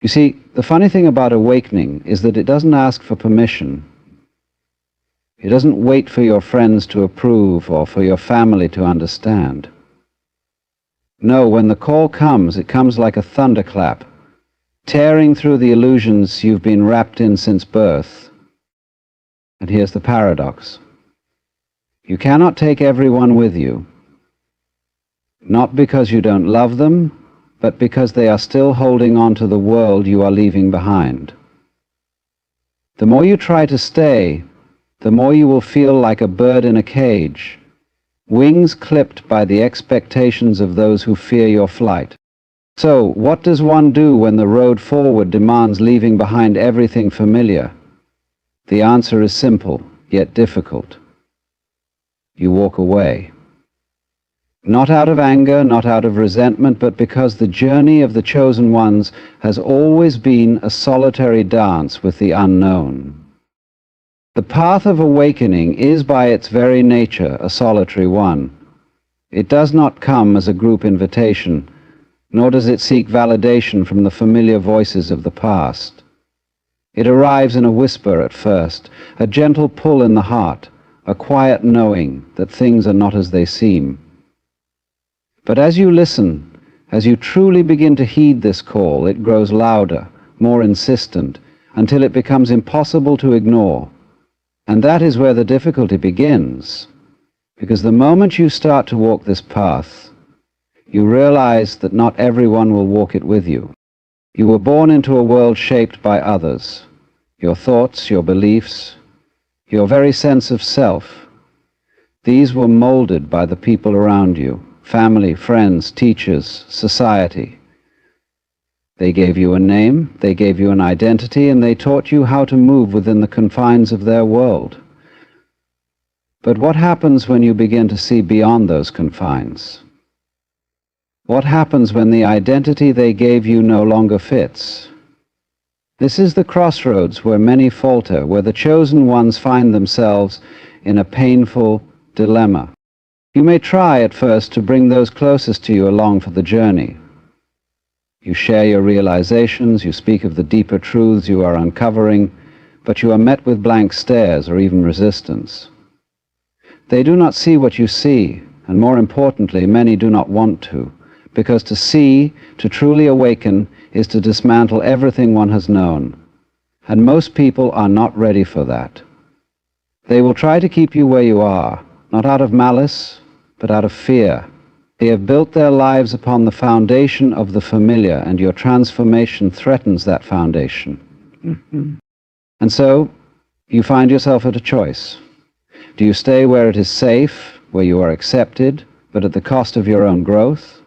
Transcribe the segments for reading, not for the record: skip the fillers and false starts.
You see, the funny thing about awakening is that it doesn't ask for permission. It doesn't wait for your friends to approve or for your family to understand. No, when the call comes, it comes like a thunderclap, tearing through the illusions you've been wrapped in since birth. And here's the paradox. You cannot take everyone with you, not because you don't love them, but because they are still holding on to the world you are leaving behind. The more you try to stay, the more you will feel like a bird in a cage, wings clipped by the expectations of those who fear your flight. So, what does one do when the road forward demands leaving behind everything familiar? The answer is simple, yet difficult. You walk away. Not out of anger, not out of resentment, but because the journey of the chosen ones has always been a solitary dance with the unknown. The path of awakening is by its very nature a solitary one. It does not come as a group invitation, nor does it seek validation from the familiar voices of the past. It arrives in a whisper at first, a gentle pull in the heart, a quiet knowing that things are not as they seem. But as you listen, as you truly begin to heed this call, it grows louder, more insistent, until it becomes impossible to ignore. And that is where the difficulty begins, because the moment you start to walk this path, you realize that not everyone will walk it with you. You were born into a world shaped by others, your thoughts, your beliefs, your very sense of self. These were molded by the people around you, family, friends, teachers, society. They gave you a name, they gave you an identity, and they taught you how to move within the confines of their world. But what happens when you begin to see beyond those confines? What happens when the identity they gave you no longer fits? This is the crossroads where many falter, where the chosen ones find themselves in a painful dilemma. You may try at first to bring those closest to you along for the journey. You share your realizations, you speak of the deeper truths you are uncovering, but you are met with blank stares or even resistance. They do not see what you see, and more importantly, many do not want to, because to see, to truly awaken, is to dismantle everything one has known, and most people are not ready for that. They will try to keep you where you are, not out of malice, but out of fear. They have built their lives upon the foundation of the familiar, and your transformation threatens that foundation. And so, you find yourself at a choice. Do you stay where it is safe, where you are accepted, but at the cost of your own growth?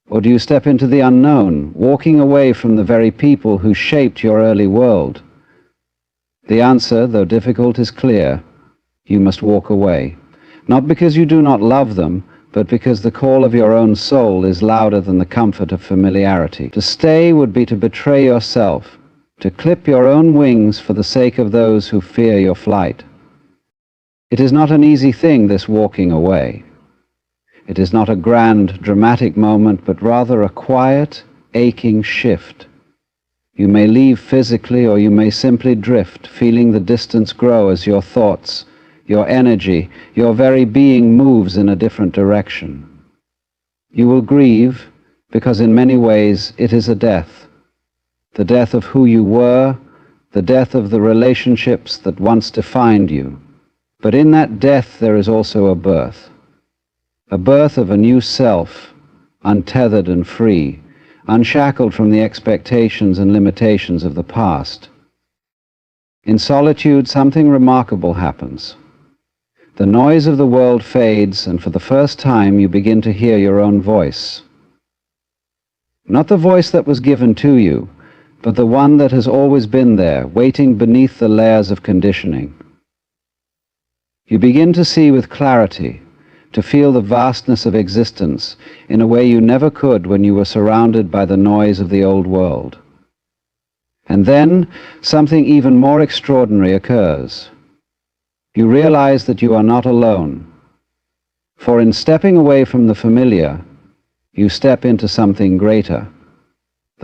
Or do you step into the unknown, walking away from the very people who shaped your early world? The answer, though difficult, is clear. You must walk away. Not because you do not love them, but because the call of your own soul is louder than the comfort of familiarity. To stay would be to betray yourself, to clip your own wings for the sake of those who fear your flight. It is not an easy thing, this walking away. It is not a grand, dramatic moment, but rather a quiet, aching shift. You may leave physically, or you may simply drift, feeling the distance grow as your thoughts, your energy, your very being moves in a different direction. You will grieve, because in many ways it is a death. The death of who you were, the death of the relationships that once defined you. But in that death there is also a birth of a new self, untethered and free, unshackled from the expectations and limitations of the past. In solitude, something remarkable happens. The noise of the world fades, and for the first time you begin to hear your own voice. Not the voice that was given to you, but the one that has always been there, waiting beneath the layers of conditioning. You begin to see with clarity, to feel the vastness of existence in a way you never could when you were surrounded by the noise of the old world. And then something even more extraordinary occurs. You realize that you are not alone, for in stepping away from the familiar, you step into something greater.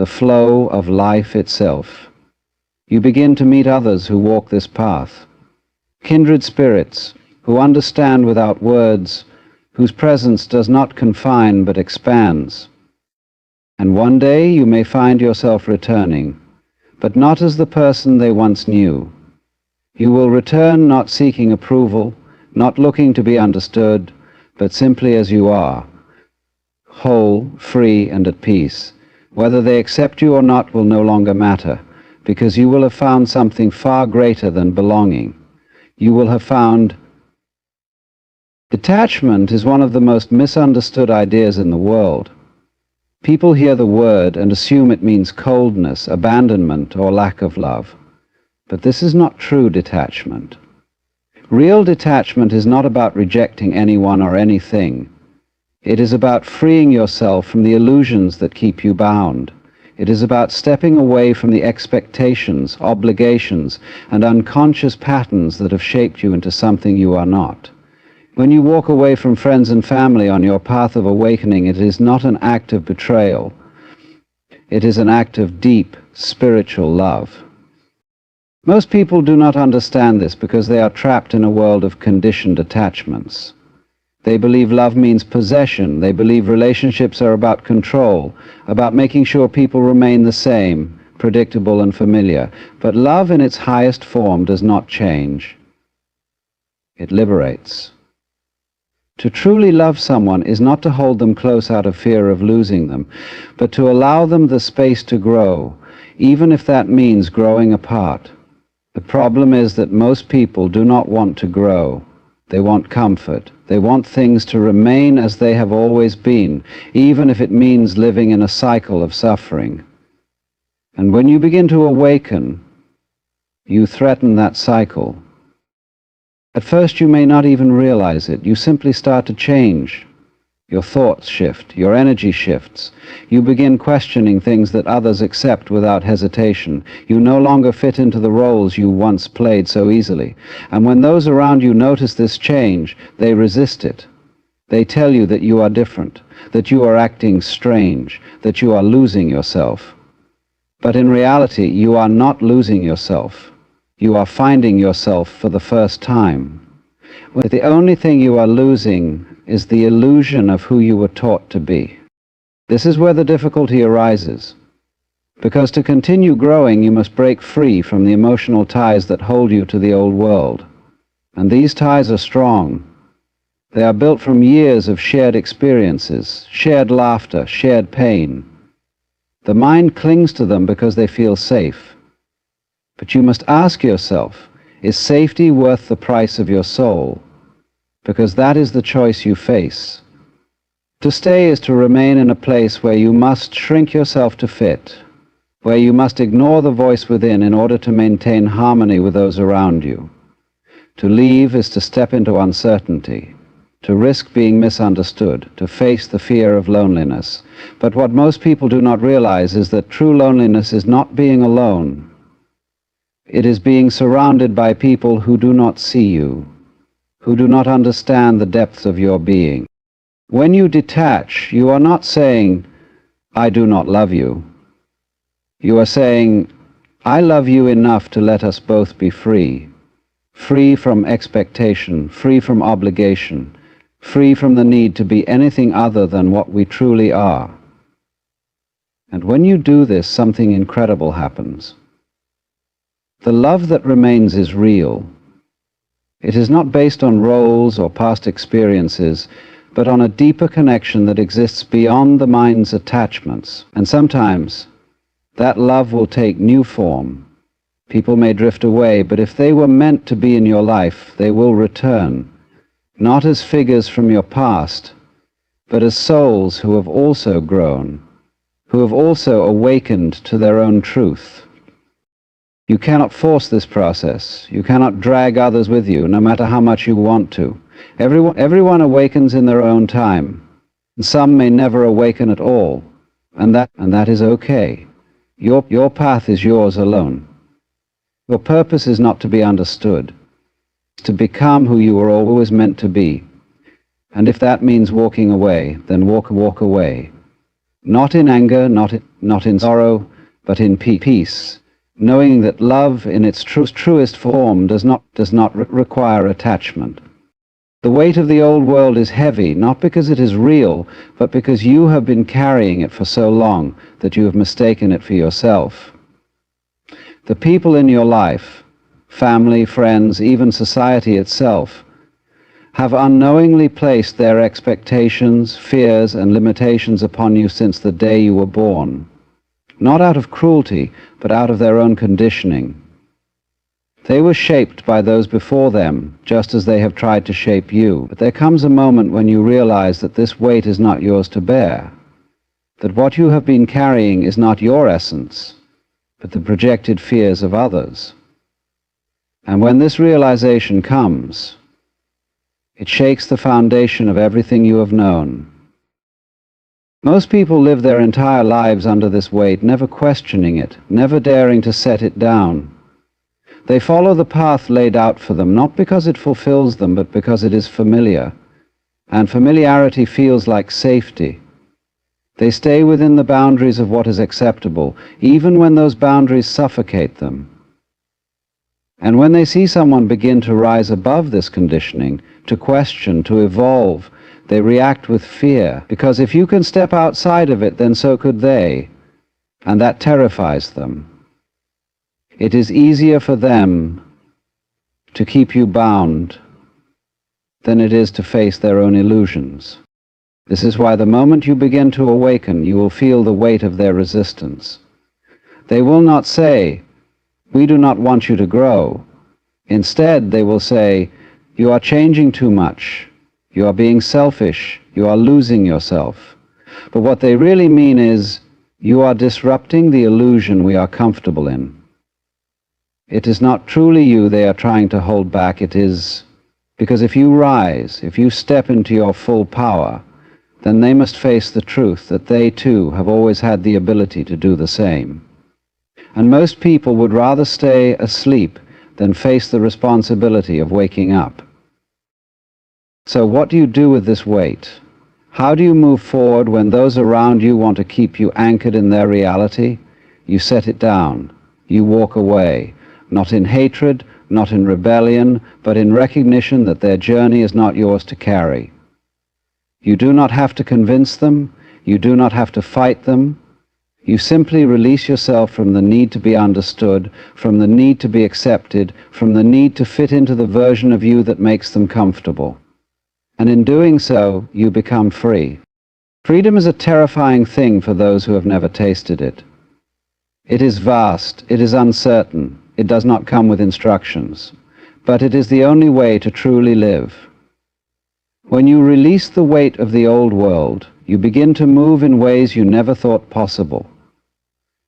the flow of life itself. You begin to meet others who walk this path, kindred spirits who understand without words, whose presence does not confine but expands. And one day you may find yourself returning, but not as the person they once knew. You will return not seeking approval, not looking to be understood, but simply as you are, whole, free, and at peace. Whether they accept you or not will no longer matter, because you will have found something far greater than belonging. You will have found... Detachment is one of the most misunderstood ideas in the world. People hear the word and assume it means coldness, abandonment, or lack of love. But this is not true detachment. Real detachment is not about rejecting anyone or anything. It is about freeing yourself from the illusions that keep you bound. It is about stepping away from the expectations, obligations, and unconscious patterns that have shaped you into something you are not. When you walk away from friends and family on your path of awakening, it is not an act of betrayal. It is an act of deep, spiritual love. Most people do not understand this because they are trapped in a world of conditioned attachments. They believe love means possession. They believe relationships are about control, about making sure people remain the same, predictable and familiar. But love in its highest form does not change. It liberates. To truly love someone is not to hold them close out of fear of losing them, but to allow them the space to grow, even if that means growing apart. The problem is that most people do not want to grow. They want comfort. They want things to remain as they have always been, even if it means living in a cycle of suffering. And when you begin to awaken, you threaten that cycle. At first you may not even realize it. You simply start to change. Your thoughts shift, your energy shifts. You begin questioning things that others accept without hesitation. You no longer fit into the roles you once played so easily. And when those around you notice this change, they resist it. They tell you that you are different, that you are acting strange, that you are losing yourself. But in reality, you are not losing yourself. You are finding yourself for the first time. But the only thing you are losing is the illusion of who you were taught to be. This is where the difficulty arises. Because to continue growing, you must break free from the emotional ties that hold you to the old world. And these ties are strong. They are built from years of shared experiences, shared laughter, shared pain. The mind clings to them because they feel safe. But you must ask yourself, is safety worth the price of your soul? Because that is the choice you face. To stay is to remain in a place where you must shrink yourself to fit, where you must ignore the voice within in order to maintain harmony with those around you. To leave is to step into uncertainty, to risk being misunderstood, to face the fear of loneliness. But what most people do not realize is that true loneliness is not being alone. It is being surrounded by people who do not see you, who do not understand the depths of your being. When you detach, you are not saying, I do not love you. You are saying, I love you enough to let us both be free. Free from expectation, free from obligation, free from the need to be anything other than what we truly are. And when you do this, something incredible happens. The love that remains is real. It is not based on roles or past experiences, but on a deeper connection that exists beyond the mind's attachments. And sometimes that love will take new form. People may drift away, but if they were meant to be in your life, they will return, not as figures from your past, but as souls who have also grown, who have also awakened to their own truth. You cannot force this process. You cannot drag others with you, no matter how much you want to. Everyone awakens in their own time, and some may never awaken at all, and that is okay. Your path is yours alone. Your purpose is not to be understood. It's to become who you were always meant to be. And if that means walking away, then walk away. not in anger, not in sorrow, but in peace, knowing that love in its truest form does not require attachment. The weight of the old world is heavy, not because it is real, but because you have been carrying it for so long that you have mistaken it for yourself. The people in your life, family, friends, even society itself, have unknowingly placed their expectations, fears, and limitations upon you since the day you were born, not out of cruelty, but out of their own conditioning. They were shaped by those before them, just as they have tried to shape you. But there comes a moment when you realize that this weight is not yours to bear, that what you have been carrying is not your essence, but the projected fears of others. And when this realization comes, it shakes the foundation of everything you have known. Most people live their entire lives under this weight, never questioning it, never daring to set it down. They follow the path laid out for them, not because it fulfills them, but because it is familiar. And familiarity feels like safety. They stay within the boundaries of what is acceptable, even when those boundaries suffocate them. And when they see someone begin to rise above this conditioning, to question, to evolve, they react with fear, because if you can step outside of it, then so could they, and that terrifies them. It is easier for them to keep you bound than it is to face their own illusions. This is why the moment you begin to awaken, you will feel the weight of their resistance. They will not say, "We do not want you to grow." Instead, they will say, "You are changing too much. You are being selfish. You are losing yourself." But what they really mean is, "You are disrupting the illusion we are comfortable in." It is not truly you they are trying to hold back. It is because if you rise, if you step into your full power, then they must face the truth that they too have always had the ability to do the same. And most people would rather stay asleep than face the responsibility of waking up. So what do you do with this weight? How do you move forward when those around you want to keep you anchored in their reality? You set it down. You walk away. Not in hatred, not in rebellion, but in recognition that their journey is not yours to carry. You do not have to convince them, you do not have to fight them. You simply release yourself from the need to be understood, from the need to be accepted, from the need to fit into the version of you that makes them comfortable. And in doing so, you become free. Freedom is a terrifying thing for those who have never tasted it. It is vast, it is uncertain. It does not come with instructions, but it is the only way to truly live. When you release the weight of the old world, you begin to move in ways you never thought possible.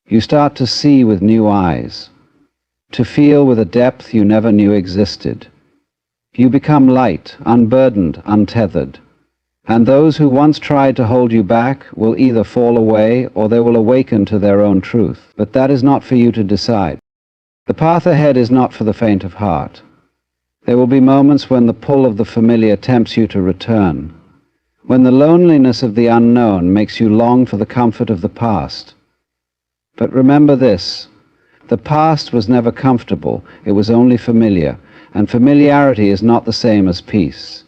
You start to see with new eyes, to feel with a depth you never knew existed. You become light, unburdened, untethered, and those who once tried to hold you back will either fall away or they will awaken to their own truth. But that is not for you to decide. The path ahead is not for the faint of heart. There will be moments when the pull of the familiar tempts you to return, when the loneliness of the unknown makes you long for the comfort of the past. But remember this, the past was never comfortable, it was only familiar, and familiarity is not the same as peace.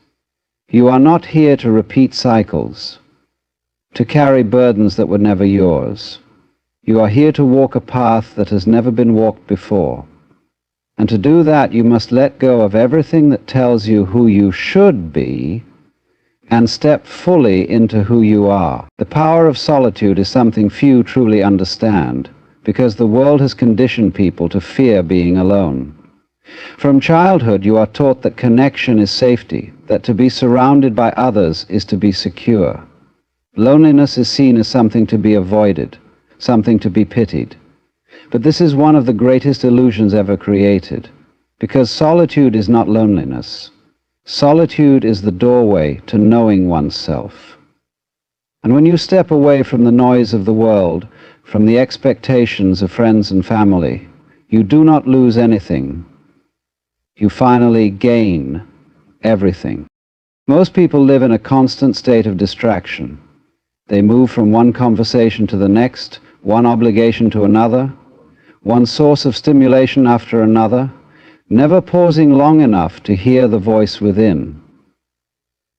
You are not here to repeat cycles, to carry burdens that were never yours. You are here to walk a path that has never been walked before. And to do that, you must let go of everything that tells you who you should be and step fully into who you are. The power of solitude is something few truly understand, because the world has conditioned people to fear being alone. From childhood, you are taught that connection is safety, that to be surrounded by others is to be secure. Loneliness is seen as something to be avoided, something to be pitied. But this is one of the greatest illusions ever created, because solitude is not loneliness. Solitude is the doorway to knowing oneself. And when you step away from the noise of the world, from the expectations of friends and family, you do not lose anything. You finally gain everything. Most people live in a constant state of distraction. They move from one conversation to the next, one obligation to another, one source of stimulation after another, never pausing long enough to hear the voice within.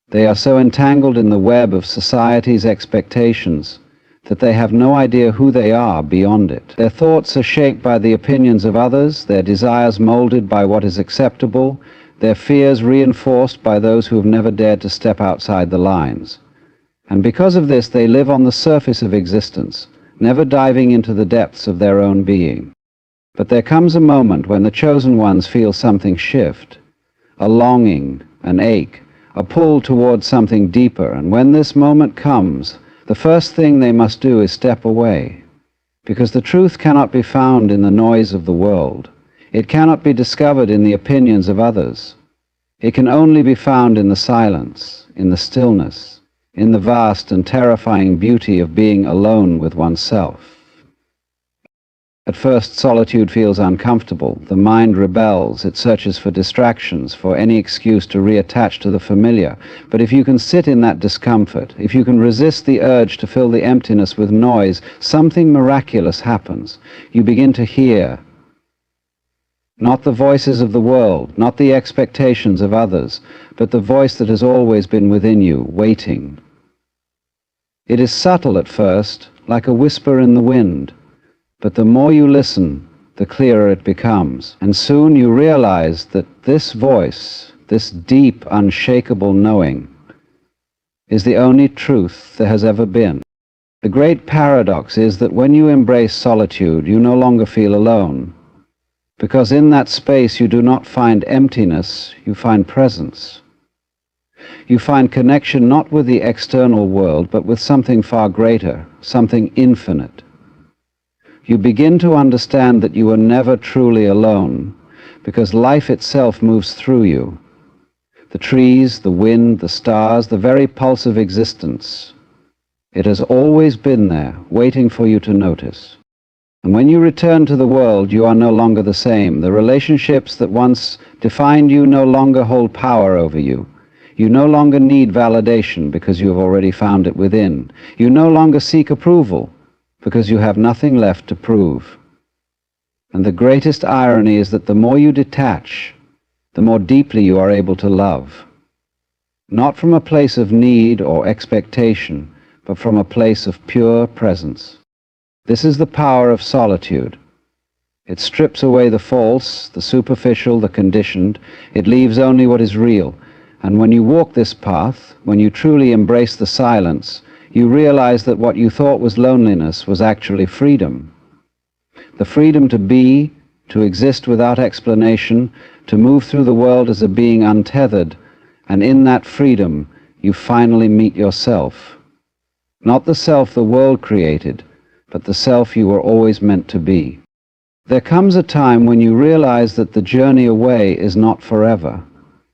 They are so entangled in the web of society's expectations that they have no idea who they are beyond it. Their thoughts are shaped by the opinions of others, their desires molded by what is acceptable, their fears reinforced by those who have never dared to step outside the lines. And because of this, they live on the surface of existence, never diving into the depths of their own being. But there comes a moment when the chosen ones feel something shift, a longing, an ache, a pull towards something deeper, and when this moment comes, the first thing they must do is step away, because the truth cannot be found in the noise of the world. It cannot be discovered in the opinions of others. It can only be found in the silence, in the stillness, in the vast and terrifying beauty of being alone with oneself. At first, solitude feels uncomfortable. The mind rebels. It searches for distractions, for any excuse to reattach to the familiar. But if you can sit in that discomfort, if you can resist the urge to fill the emptiness with noise, something miraculous happens. You begin to hear. Not the voices of the world, not the expectations of others, but the voice that has always been within you, waiting. It is subtle at first, like a whisper in the wind. But the more you listen, the clearer it becomes, and soon you realize that this voice, this deep, unshakable knowing, is the only truth there has ever been. The great paradox is that when you embrace solitude, you no longer feel alone, because in that space you do not find emptiness, you find presence. You find connection not with the external world, but with something far greater, something infinite. You begin to understand that you are never truly alone, because life itself moves through you. The trees, the wind, the stars, the very pulse of existence. It has always been there, waiting for you to notice. And when you return to the world, you are no longer the same. The relationships that once defined you no longer hold power over you. You no longer need validation because you have already found it within. You no longer seek approval because you have nothing left to prove. And the greatest irony is that the more you detach, the more deeply you are able to love. Not from a place of need or expectation, but from a place of pure presence. This is the power of solitude. It strips away the false, the superficial, the conditioned. It leaves only what is real. And when you walk this path, when you truly embrace the silence, you realize that what you thought was loneliness was actually freedom. The freedom to be, to exist without explanation, to move through the world as a being untethered, and in that freedom you finally meet yourself. Not the self the world created, but the self you were always meant to be. There comes a time when you realize that the journey away is not forever.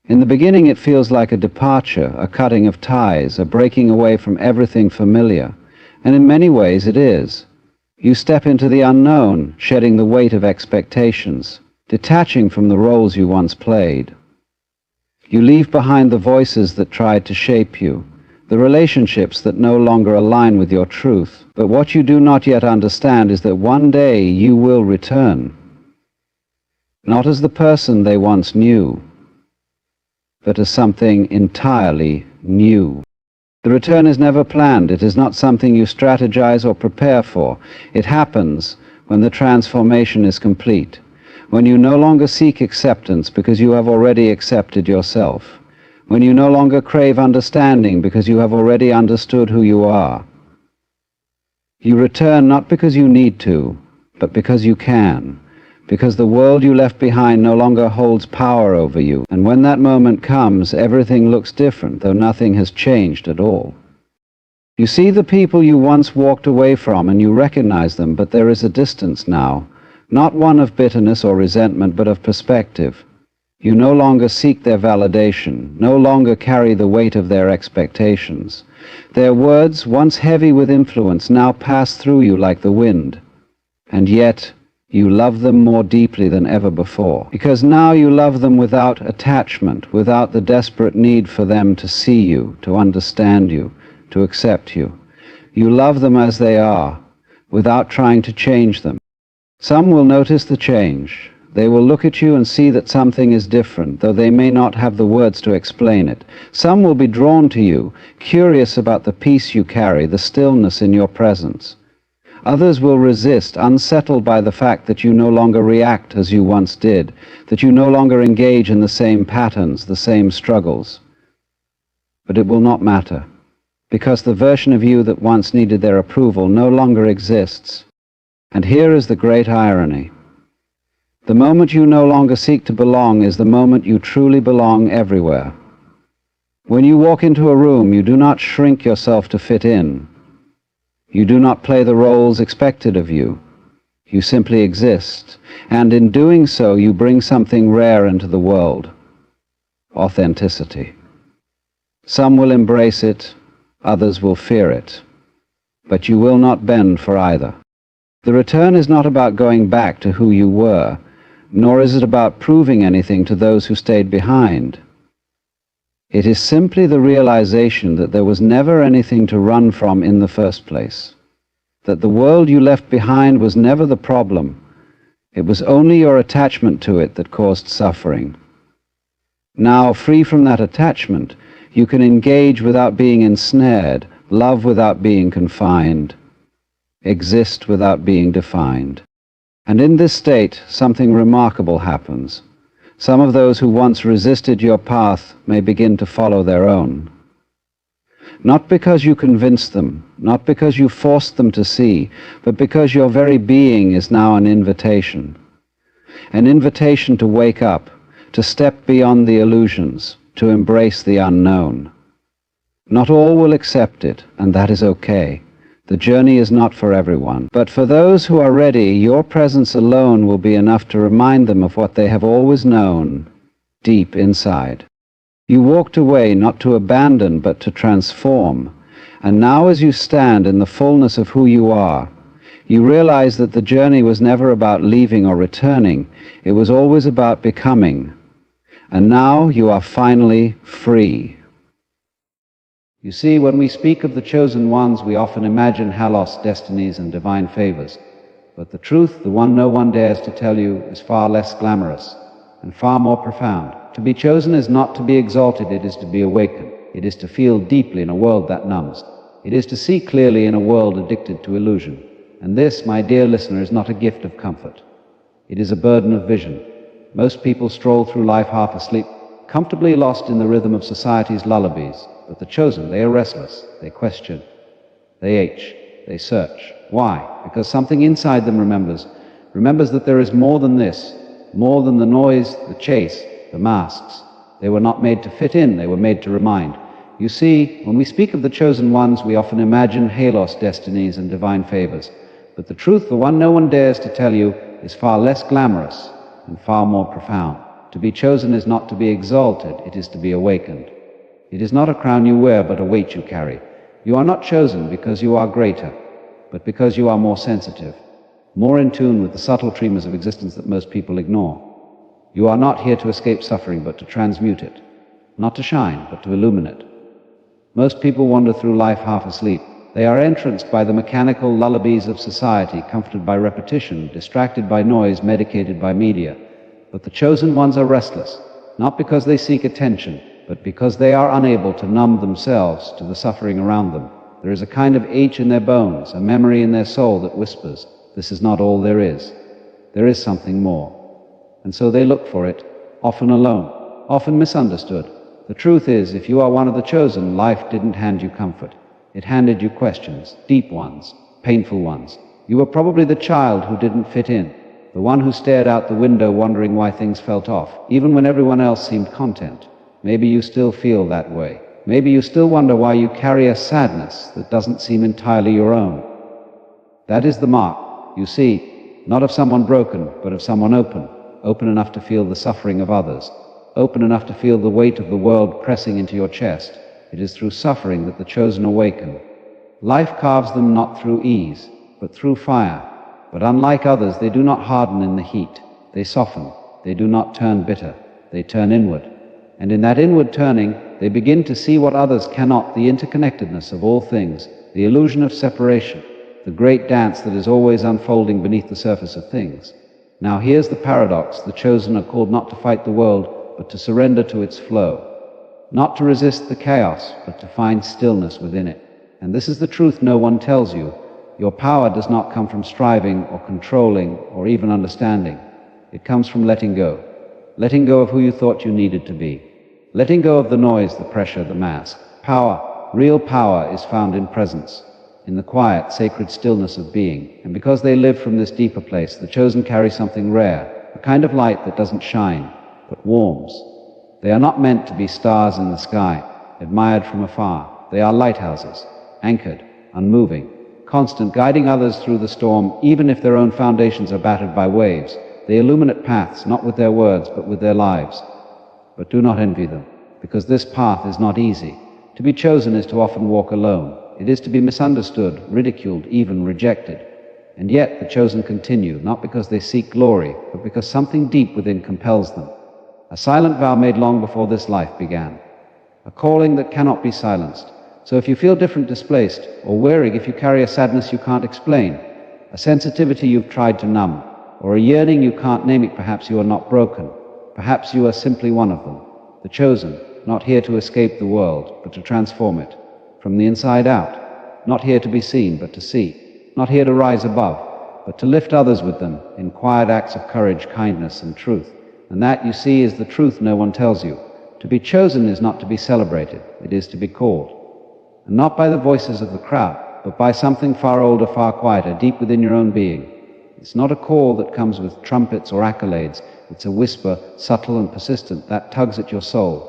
In the beginning it feels like a departure, a cutting of ties, a breaking away from everything familiar, and in many ways it is. You step into the unknown, shedding the weight of expectations, detaching from the roles you once played. You leave behind the voices that tried to shape you, the relationships that no longer align with your truth. But what you do not yet understand is that one day you will return, not as the person they once knew, but as something entirely new. The return is never planned. It is not something you strategize or prepare for. It happens when the transformation is complete, when you no longer seek acceptance because you have already accepted yourself, when you no longer crave understanding because you have already understood who you are. You return not because you need to, but because you can, because the world you left behind no longer holds power over you, and when that moment comes, everything looks different, though nothing has changed at all. You see the people you once walked away from, and you recognize them, but there is a distance now, not one of bitterness or resentment, but of perspective. You no longer seek their validation, no longer carry the weight of their expectations. Their words, once heavy with influence, now pass through you like the wind, and yet you love them more deeply than ever before, because now you love them without attachment, without the desperate need for them to see you, to understand you, to accept you. You love them as they are, without trying to change them. Some will notice the change. They will look at you and see that something is different, though they may not have the words to explain it. Some will be drawn to you, curious about the peace you carry, the stillness in your presence. Others will resist, unsettled by the fact that you no longer react as you once did, that you no longer engage in the same patterns, the same struggles. But it will not matter, because the version of you that once needed their approval no longer exists. And here is the great irony. The moment you no longer seek to belong is the moment you truly belong everywhere. When you walk into a room, you do not shrink yourself to fit in. You do not play the roles expected of you. You simply exist, and in doing so you bring something rare into the world: authenticity. Some will embrace it, others will fear it, but you will not bend for either. The return is not about going back to who you were, nor is it about proving anything to those who stayed behind. It is simply the realization that there was never anything to run from in the first place, that the world you left behind was never the problem. It was only your attachment to it that caused suffering. Now, free from that attachment, you can engage without being ensnared, love without being confined, exist without being defined. And in this state, something remarkable happens. Some of those who once resisted your path may begin to follow their own. Not because you convinced them, not because you forced them to see, but because your very being is now an invitation. An invitation to wake up, to step beyond the illusions, to embrace the unknown. Not all will accept it, and that is okay. The journey is not for everyone. But for those who are ready, your presence alone will be enough to remind them of what they have always known, deep inside. You walked away not to abandon, but to transform. And now as you stand in the fullness of who you are, you realize that the journey was never about leaving or returning. It was always about becoming. And now you are finally free. You see, when we speak of the chosen ones, we often imagine halos, destinies, and divine favors. But the truth, the one no one dares to tell you, is far less glamorous and far more profound. To be chosen is not to be exalted, it is to be awakened. It is to feel deeply in a world that numbs. It is to see clearly in a world addicted to illusion. And this, my dear listener, is not a gift of comfort. It is a burden of vision. Most people stroll through life half asleep, comfortably lost in the rhythm of society's lullabies. But the chosen, they are restless, they question, they ache, they search. Why? Because something inside them remembers that there is more than this, more than the noise, the chase, the masks. They were not made to fit in, they were made to remind. You see, when we speak of the chosen ones, we often imagine halos, destinies, and divine favors. But the truth, the one no one dares to tell you, is far less glamorous and far more profound. To be chosen is not to be exalted, it is to be awakened. It is not a crown you wear, but a weight you carry. You are not chosen because you are greater, but because you are more sensitive, more in tune with the subtle tremors of existence that most people ignore. You are not here to escape suffering, but to transmute it. Not to shine, but to illuminate. Most people wander through life half asleep. They are entranced by the mechanical lullabies of society, comforted by repetition, distracted by noise, medicated by media. But the chosen ones are restless, not because they seek attention, but because they are unable to numb themselves to the suffering around them. There is a kind of ache in their bones, a memory in their soul that whispers, this is not all there is. There is something more. And so they look for it, often alone, often misunderstood. The truth is, if you are one of the chosen, life didn't hand you comfort. It handed you questions, deep ones, painful ones. You were probably the child who didn't fit in, the one who stared out the window wondering why things felt off, even when everyone else seemed content. Maybe you still feel that way. Maybe you still wonder why you carry a sadness that doesn't seem entirely your own. That is the mark, you see, not of someone broken, but of someone open, open enough to feel the suffering of others, open enough to feel the weight of the world pressing into your chest. It is through suffering that the chosen awaken. Life carves them not through ease, but through fire. But unlike others, they do not harden in the heat. They soften. They do not turn bitter. They turn inward. And in that inward turning, they begin to see what others cannot, the interconnectedness of all things, the illusion of separation, the great dance that is always unfolding beneath the surface of things. Now here's the paradox: the chosen are called not to fight the world, but to surrender to its flow. Not to resist the chaos, but to find stillness within it. And this is the truth no one tells you. Your power does not come from striving or controlling or even understanding. It comes from letting go. Letting go of who you thought you needed to be. Letting go of the noise, the pressure, the mask. Power, real power, is found in presence, in the quiet, sacred stillness of being. And because they live from this deeper place, the chosen carry something rare, a kind of light that doesn't shine, but warms. They are not meant to be stars in the sky, admired from afar. They are lighthouses, anchored, unmoving, constant, guiding others through the storm, even if their own foundations are battered by waves. They illuminate paths, not with their words, but with their lives. But do not envy them, because this path is not easy. To be chosen is to often walk alone. It is to be misunderstood, ridiculed, even rejected. And yet the chosen continue, not because they seek glory, but because something deep within compels them. A silent vow made long before this life began. A calling that cannot be silenced. So if you feel different, displaced, or weary, if you carry a sadness you can't explain, a sensitivity you've tried to numb, or a yearning you can't name it, perhaps you are not broken. Perhaps you are simply one of them. The chosen, not here to escape the world, but to transform it. From the inside out. Not here to be seen, but to see. Not here to rise above, but to lift others with them in quiet acts of courage, kindness, and truth. And that, you see, is the truth no one tells you. To be chosen is not to be celebrated. It is to be called. And not by the voices of the crowd, but by something far older, far quieter, deep within your own being. It's not a call that comes with trumpets or accolades. It's a whisper, subtle and persistent, that tugs at your soul.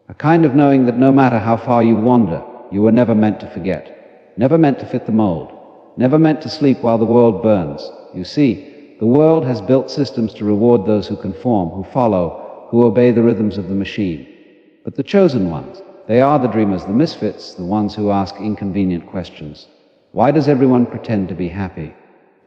A kind of knowing that no matter how far you wander, you were never meant to forget, never meant to fit the mold, never meant to sleep while the world burns. You see, the world has built systems to reward those who conform, who follow, who obey the rhythms of the machine. But the chosen ones, they are the dreamers, the misfits, the ones who ask inconvenient questions. Why does everyone pretend to be happy?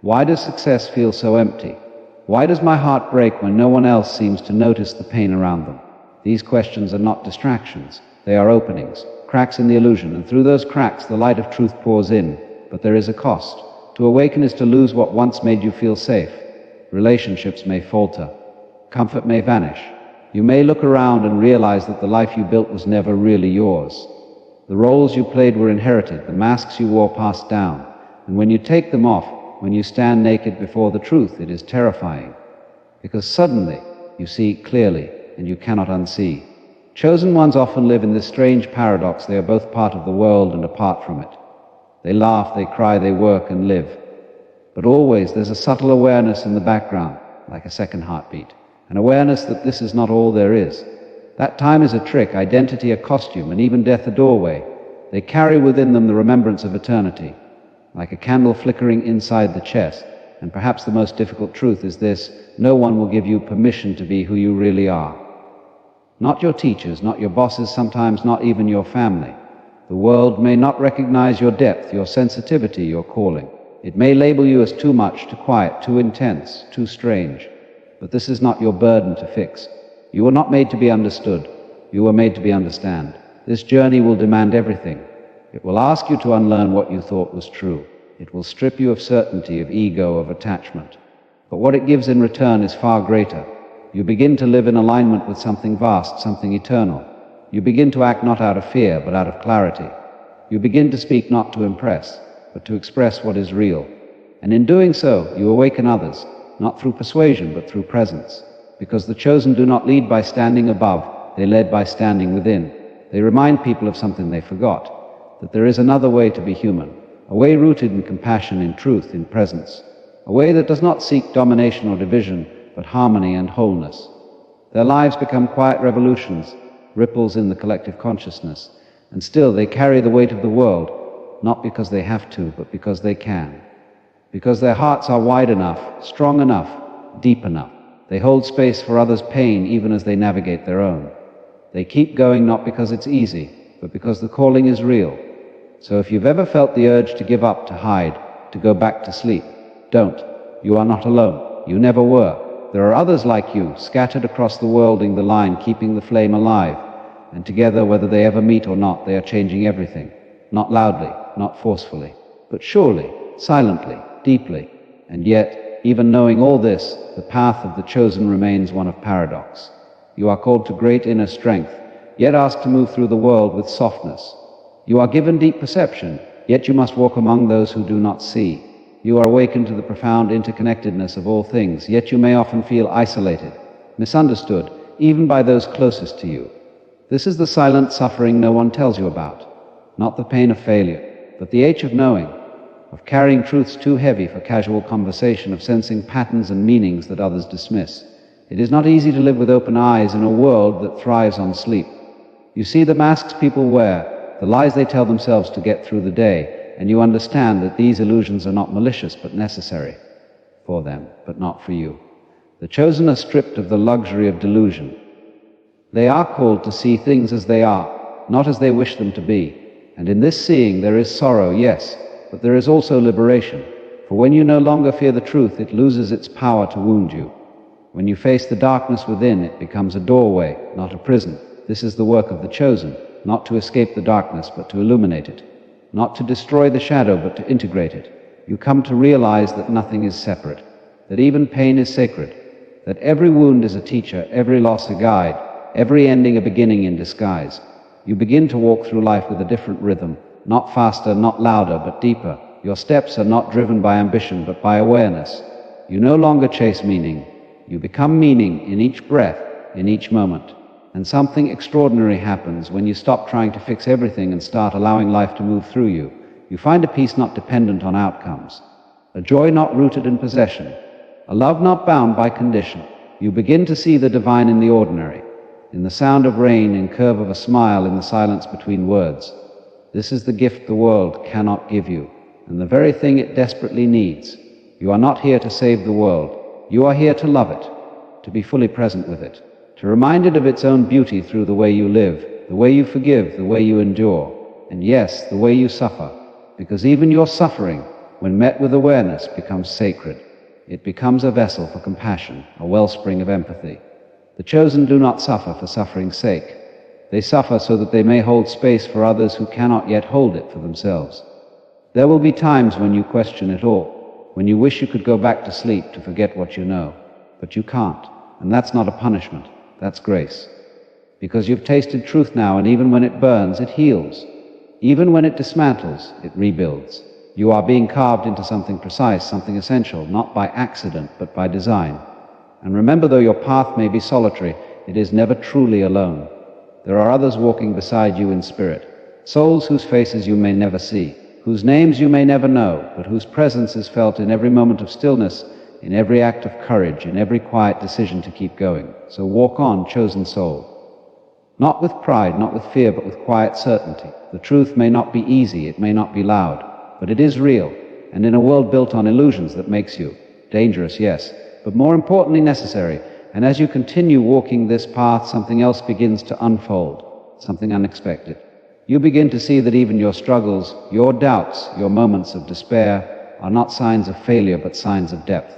Why does success feel so empty? Why does my heart break when no one else seems to notice the pain around them? These questions are not distractions. They are openings, cracks in the illusion, and through those cracks the light of truth pours in. But there is a cost. To awaken is to lose what once made you feel safe. Relationships may falter. Comfort may vanish. You may look around and realize that the life you built was never really yours. The roles you played were inherited, the masks you wore passed down. And when you take them off, when you stand naked before the truth, it is terrifying. Because suddenly you see clearly, and you cannot unsee. Chosen ones often live in this strange paradox. They are both part of the world and apart from it. They laugh, they cry, they work and live. But always there's a subtle awareness in the background, like a second heartbeat. An awareness that this is not all there is. That time is a trick, identity a costume, and even death a doorway. They carry within them the remembrance of eternity, like a candle flickering inside the chest. And perhaps the most difficult truth is this: no one will give you permission to be who you really are. Not your teachers, not your bosses, sometimes not even your family. The world may not recognize your depth, your sensitivity, your calling. It may label you as too much, too quiet, too intense, too strange. But this is not your burden to fix. You were not made to be understood. You were made to be understand. This journey will demand everything. It will ask you to unlearn what you thought was true. It will strip you of certainty, of ego, of attachment. But what it gives in return is far greater. You begin to live in alignment with something vast, something eternal. You begin to act not out of fear, but out of clarity. You begin to speak not to impress, but to express what is real. And in doing so, you awaken others, not through persuasion, but through presence. Because the chosen do not lead by standing above, they led by standing within. They remind people of something they forgot, that there is another way to be human, a way rooted in compassion, in truth, in presence, a way that does not seek domination or division, but harmony and wholeness. Their lives become quiet revolutions, ripples in the collective consciousness, and still they carry the weight of the world, not because they have to, but because they can. Because their hearts are wide enough, strong enough, deep enough. They hold space for others' pain even as they navigate their own. They keep going not because it's easy, but because the calling is real. So if you've ever felt the urge to give up, to hide, to go back to sleep, don't. You are not alone. You never were. There are others like you, scattered across the world in the line, keeping the flame alive. And together, whether they ever meet or not, they are changing everything. not loudly, not forcefully, but surely, silently, deeply. And yet, even knowing all this, the path of the chosen remains one of paradox. You are called to great inner strength, yet asked to move through the world with softness. You are given deep perception, yet you must walk among those who do not see. You are awakened to the profound interconnectedness of all things, yet you may often feel isolated, misunderstood, even by those closest to you. This is the silent suffering no one tells you about, not the pain of failure, but the ache of knowing, of carrying truths too heavy for casual conversation, of sensing patterns and meanings that others dismiss. It is not easy to live with open eyes in a world that thrives on sleep. You see the masks people wear, the lies they tell themselves to get through the day, and you understand that these illusions are not malicious but necessary for them, but not for you. The chosen are stripped of the luxury of delusion. They are called to see things as they are, not as they wish them to be. And in this seeing there is sorrow, yes, but there is also liberation. For when you no longer fear the truth, it loses its power to wound you. When you face the darkness within, it becomes a doorway, not a prison. This is the work of the chosen, not to escape the darkness, but to illuminate it. Not to destroy the shadow, but to integrate it. You come to realize that nothing is separate, that even pain is sacred, that every wound is a teacher, every loss a guide, every ending a beginning in disguise. You begin to walk through life with a different rhythm, not faster, not louder, but deeper. Your steps are not driven by ambition, but by awareness. You no longer chase meaning. You become meaning in each breath, in each moment. And something extraordinary happens when you stop trying to fix everything and start allowing life to move through you. You find a peace not dependent on outcomes, a joy not rooted in possession, a love not bound by condition. You begin to see the divine in the ordinary, in the sound of rain, in curve of a smile, in the silence between words. This is the gift the world cannot give you, and the very thing it desperately needs. You are not here to save the world. You are here to love it, to be fully present with it, to remind it of its own beauty through the way you live, the way you forgive, the way you endure, and yes, the way you suffer, because even your suffering, when met with awareness, becomes sacred. It becomes a vessel for compassion, a wellspring of empathy. The chosen do not suffer for suffering's sake. They suffer so that they may hold space for others who cannot yet hold it for themselves. There will be times when you question it all, when you wish you could go back to sleep to forget what you know, but you can't, and that's not a punishment, that's grace. Because you've tasted truth now, and even when it burns, it heals. Even when it dismantles, it rebuilds. You are being carved into something precise, something essential, not by accident, but by design. And remember, though your path may be solitary, it is never truly alone. There are others walking beside you in spirit, souls whose faces you may never see, whose names you may never know, but whose presence is felt in every moment of stillness, in every act of courage, in every quiet decision to keep going. So walk on, chosen soul. Not with pride, not with fear, but with quiet certainty. The truth may not be easy, it may not be loud, but it is real, and in a world built on illusions that makes you dangerous, yes, but more importantly necessary. And as you continue walking this path, something else begins to unfold, something unexpected. You begin to see that even your struggles, your doubts, your moments of despair are not signs of failure, but signs of depth.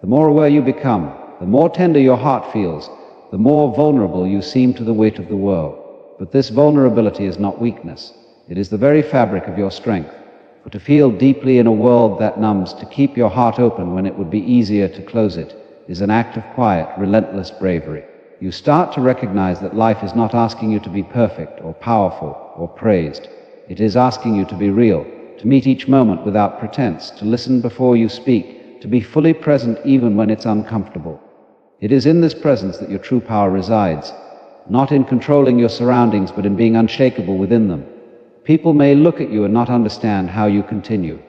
The more aware you become, the more tender your heart feels, the more vulnerable you seem to the weight of the world. But this vulnerability is not weakness. It is the very fabric of your strength. For to feel deeply in a world that numbs, to keep your heart open when it would be easier to close it, is an act of quiet, relentless bravery. You start to recognize that life is not asking you to be perfect or powerful or praised. It is asking you to be real, to meet each moment without pretense, to listen before you speak, to be fully present even when it's uncomfortable. It is in this presence that your true power resides, not in controlling your surroundings, but in being unshakable within them. People may look at you and not understand how you continue,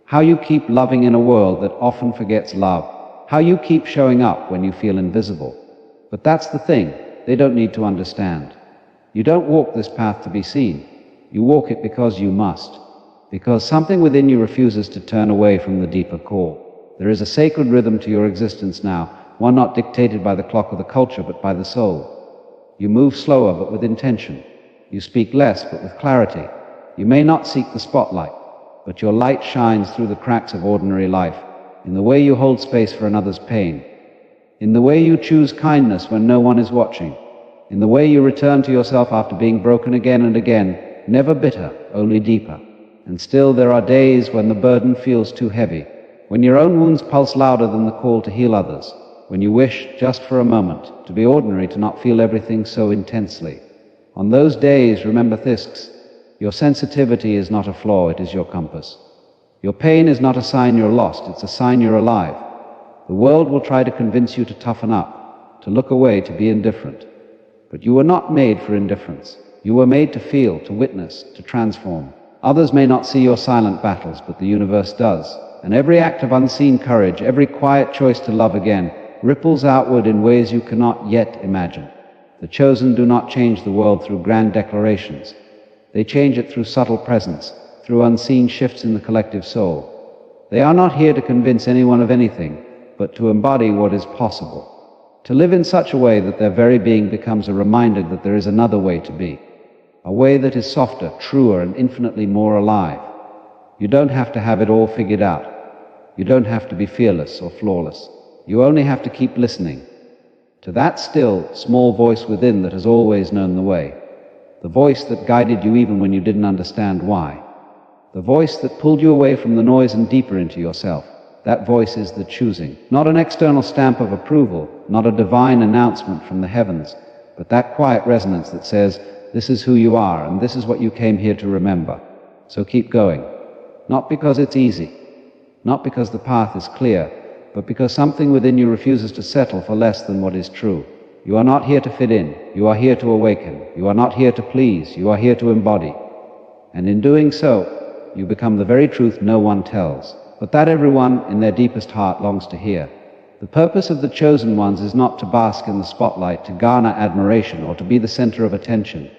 how you keep loving in a world that often forgets love, how you keep showing up when you feel invisible. But that's the thing, they don't need to understand. You don't walk this path to be seen. You walk it because you must, because something within you refuses to turn away from the deeper call. There is a sacred rhythm to your existence now, one not dictated by the clock of the culture, but by the soul. You move slower, but with intention. You speak less, but with clarity. You may not seek the spotlight, but your light shines through the cracks of ordinary life, in the way you hold space for another's pain, in the way you choose kindness when no one is watching, in the way you return to yourself after being broken again and again, never bitter, only deeper. And still there are days when the burden feels too heavy, when your own wounds pulse louder than the call to heal others, when you wish, just for a moment, to be ordinary, to not feel everything so intensely. On those days, remember this: your sensitivity is not a flaw, it is your compass. Your pain is not a sign you're lost, it's a sign you're alive. The world will try to convince you to toughen up, to look away, to be indifferent. But you were not made for indifference. You were made to feel, to witness, to transform. Others may not see your silent battles, but the universe does. And every act of unseen courage, every quiet choice to love again, ripples outward in ways you cannot yet imagine. The chosen do not change the world through grand declarations. They change it through subtle presence, through unseen shifts in the collective soul. They are not here to convince anyone of anything, but to embody what is possible. To live in such a way that their very being becomes a reminder that there is another way to be. A way that is softer, truer, and infinitely more alive. You don't have to have it all figured out. You don't have to be fearless or flawless. You only have to keep listening to that still, small voice within that has always known the way. The voice that guided you even when you didn't understand why. The voice that pulled you away from the noise and deeper into yourself. That voice is the choosing. Not an external stamp of approval, not a divine announcement from the heavens, but that quiet resonance that says, this is who you are and this is what you came here to remember. So keep going. Not because it's easy, not because the path is clear, but because something within you refuses to settle for less than what is true. You are not here to fit in, you are here to awaken. You are not here to please, you are here to embody. And in doing so, you become the very truth no one tells, but that everyone in their deepest heart longs to hear. The purpose of the chosen ones is not to bask in the spotlight, to garner admiration, or to be the center of attention.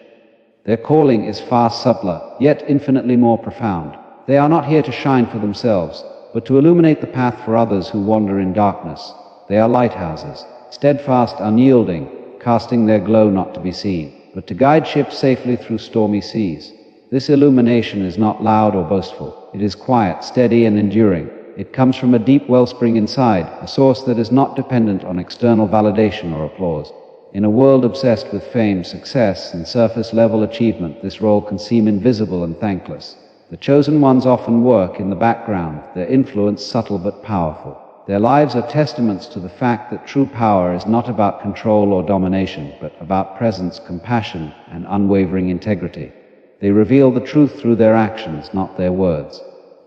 Their calling is far subtler, yet infinitely more profound. They are not here to shine for themselves, but to illuminate the path for others who wander in darkness. They are lighthouses, steadfast, unyielding, casting their glow not to be seen, but to guide ships safely through stormy seas. This illumination is not loud or boastful. It is quiet, steady, and enduring. It comes from a deep wellspring inside, a source that is not dependent on external validation or applause. In a world obsessed with fame, success, and surface-level achievement, this role can seem invisible and thankless. The chosen ones often work in the background, their influence subtle but powerful. Their lives are testaments to the fact that true power is not about control or domination, but about presence, compassion, and unwavering integrity. They reveal the truth through their actions, not their words.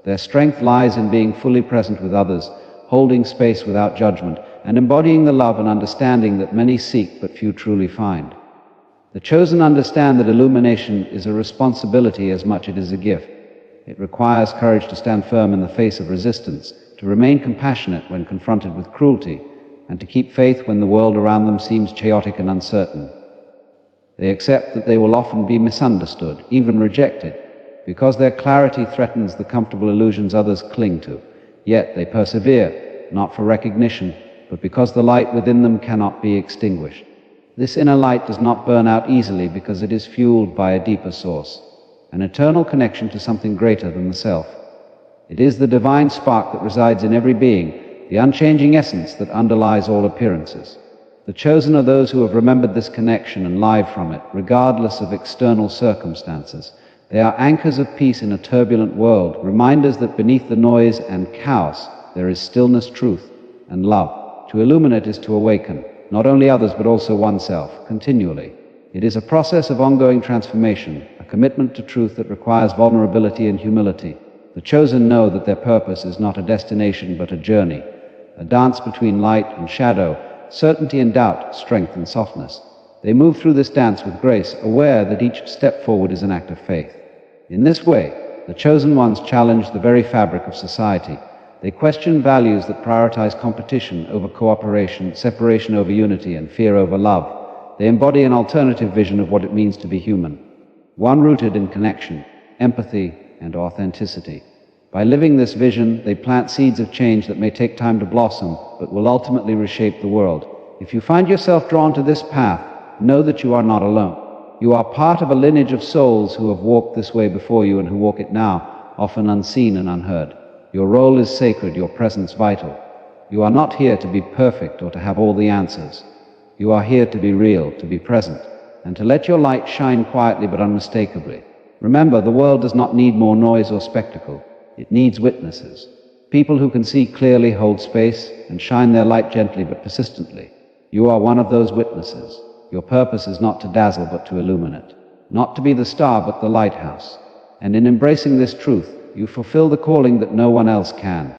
Their strength lies in being fully present with others, holding space without judgment, and embodying the love and understanding that many seek but few truly find. The chosen understand that illumination is a responsibility as much as it is a gift. It requires courage to stand firm in the face of resistance, to remain compassionate when confronted with cruelty, and to keep faith when the world around them seems chaotic and uncertain. They accept that they will often be misunderstood, even rejected, because their clarity threatens the comfortable illusions others cling to. Yet they persevere, not for recognition, but because the light within them cannot be extinguished. This inner light does not burn out easily because it is fueled by a deeper source, an eternal connection to something greater than the self. It is the divine spark that resides in every being, the unchanging essence that underlies all appearances. The chosen are those who have remembered this connection and live from it, regardless of external circumstances. They are anchors of peace in a turbulent world, reminders that beneath the noise and chaos there is stillness, truth, and love. To illuminate is to awaken, not only others but also oneself, continually. It is a process of ongoing transformation, a commitment to truth that requires vulnerability and humility. The chosen know that their purpose is not a destination but a journey, a dance between light and shadow, certainty and doubt, strength and softness. They move through this dance with grace, aware that each step forward is an act of faith. In this way, the chosen ones challenge the very fabric of society. They question values that prioritize competition over cooperation, separation over unity, and fear over love. They embody an alternative vision of what it means to be human, one rooted in connection, empathy, and authenticity. By living this vision, they plant seeds of change that may take time to blossom, but will ultimately reshape the world. If you find yourself drawn to this path, know that you are not alone. You are part of a lineage of souls who have walked this way before you and who walk it now, often unseen and unheard. Your role is sacred, your presence vital. You are not here to be perfect or to have all the answers. You are here to be real, to be present, and to let your light shine quietly but unmistakably. Remember, the world does not need more noise or spectacle. It needs witnesses. People who can see clearly, hold space, and shine their light gently but persistently. You are one of those witnesses. Your purpose is not to dazzle but to illuminate. Not to be the star but the lighthouse. And in embracing this truth, you fulfill the calling that no one else can.